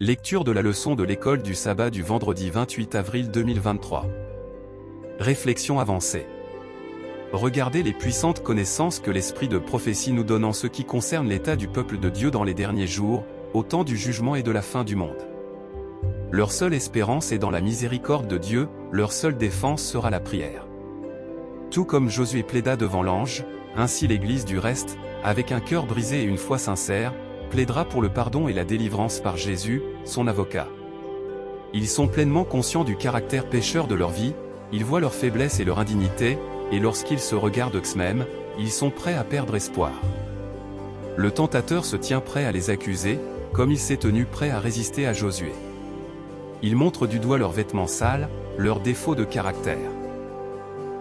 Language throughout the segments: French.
Lecture de la leçon de l'école du sabbat du vendredi 28 avril 2023. Réflexion avancée. Regardez les puissantes connaissances que l'esprit de prophétie nous donne en ce qui concerne l'état du peuple de Dieu dans les derniers jours, au temps du jugement et de la fin du monde. Leur seule espérance est dans la miséricorde de Dieu, leur seule défense sera la prière. Tout comme Josué plaida devant l'ange, ainsi l'Église du reste, avec un cœur brisé et une foi sincère, plaidera pour le pardon et la délivrance par Jésus, son avocat. Ils sont pleinement conscients du caractère pécheur de leur vie, ils voient leur faiblesse et leur indignité, et lorsqu'ils se regardent eux-mêmes, ils sont prêts à perdre espoir. Le tentateur se tient prêt à les accuser, comme il s'est tenu prêt à résister à Josué. Il montre du doigt leurs vêtements sales, leurs défauts de caractère.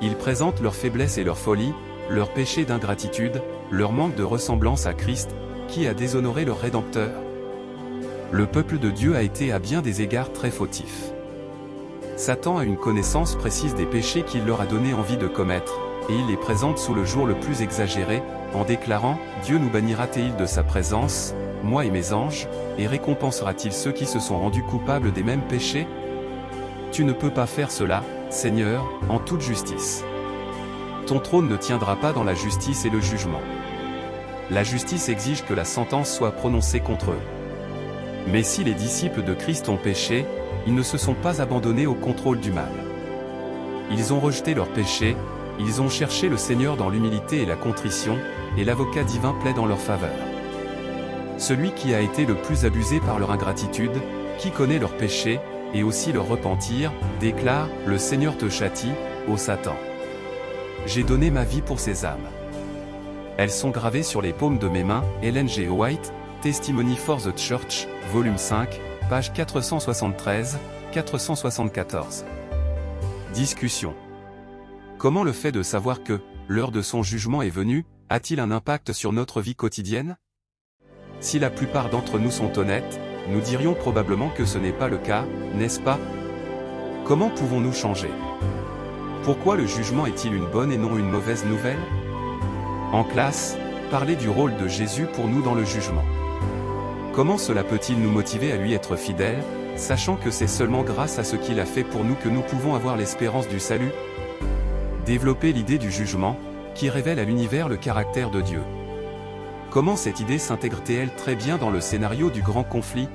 Il présente leur faiblesse et leur folie, leur péché d'ingratitude, leur manque de ressemblance à Christ, qui a déshonoré leur Rédempteur. Le peuple de Dieu a été à bien des égards très fautif. Satan a une connaissance précise des péchés qu'il leur a donné envie de commettre, et il les présente sous le jour le plus exagéré, en déclarant « Dieu nous bannira-t-il de sa présence, moi et mes anges, et récompensera-t-il ceux qui se sont rendus coupables des mêmes péchés ? Tu ne peux pas faire cela, Seigneur, en toute justice. Ton trône ne tiendra pas dans la justice et le jugement. La justice exige que la sentence soit prononcée contre eux. Mais si les disciples de Christ ont péché, ils ne se sont pas abandonnés au contrôle du mal. Ils ont rejeté leurs péchés, ils ont cherché le Seigneur dans l'humilité et la contrition, et l'avocat divin plaide en leur faveur. Celui qui a été le plus abusé par leur ingratitude, qui connaît leurs péchés, et aussi leur repentir, déclare « Le Seigneur te châtie, ô Satan. J'ai donné ma vie pour ces âmes. Elles sont gravées sur les paumes de mes mains. » Ellen G. White, Testimony for the Church, volume 5, page 473-474. Discussion. Comment le fait de savoir que l'heure de son jugement est venue a-t-il un impact sur notre vie quotidienne? Si la plupart d'entre nous sont honnêtes, nous dirions probablement que ce n'est pas le cas, n'est-ce pas? Comment pouvons-nous changer? Pourquoi le jugement est-il une bonne et non une mauvaise nouvelle? En classe, parlez du rôle de Jésus pour nous dans le jugement. Comment cela peut-il nous motiver à lui être fidèles, sachant que c'est seulement grâce à ce qu'il a fait pour nous que nous pouvons avoir l'espérance du salut? Développer l'idée du jugement, qui révèle à l'univers le caractère de Dieu. Comment cette idée s'intègre-t-elle très bien dans le scénario du grand conflit,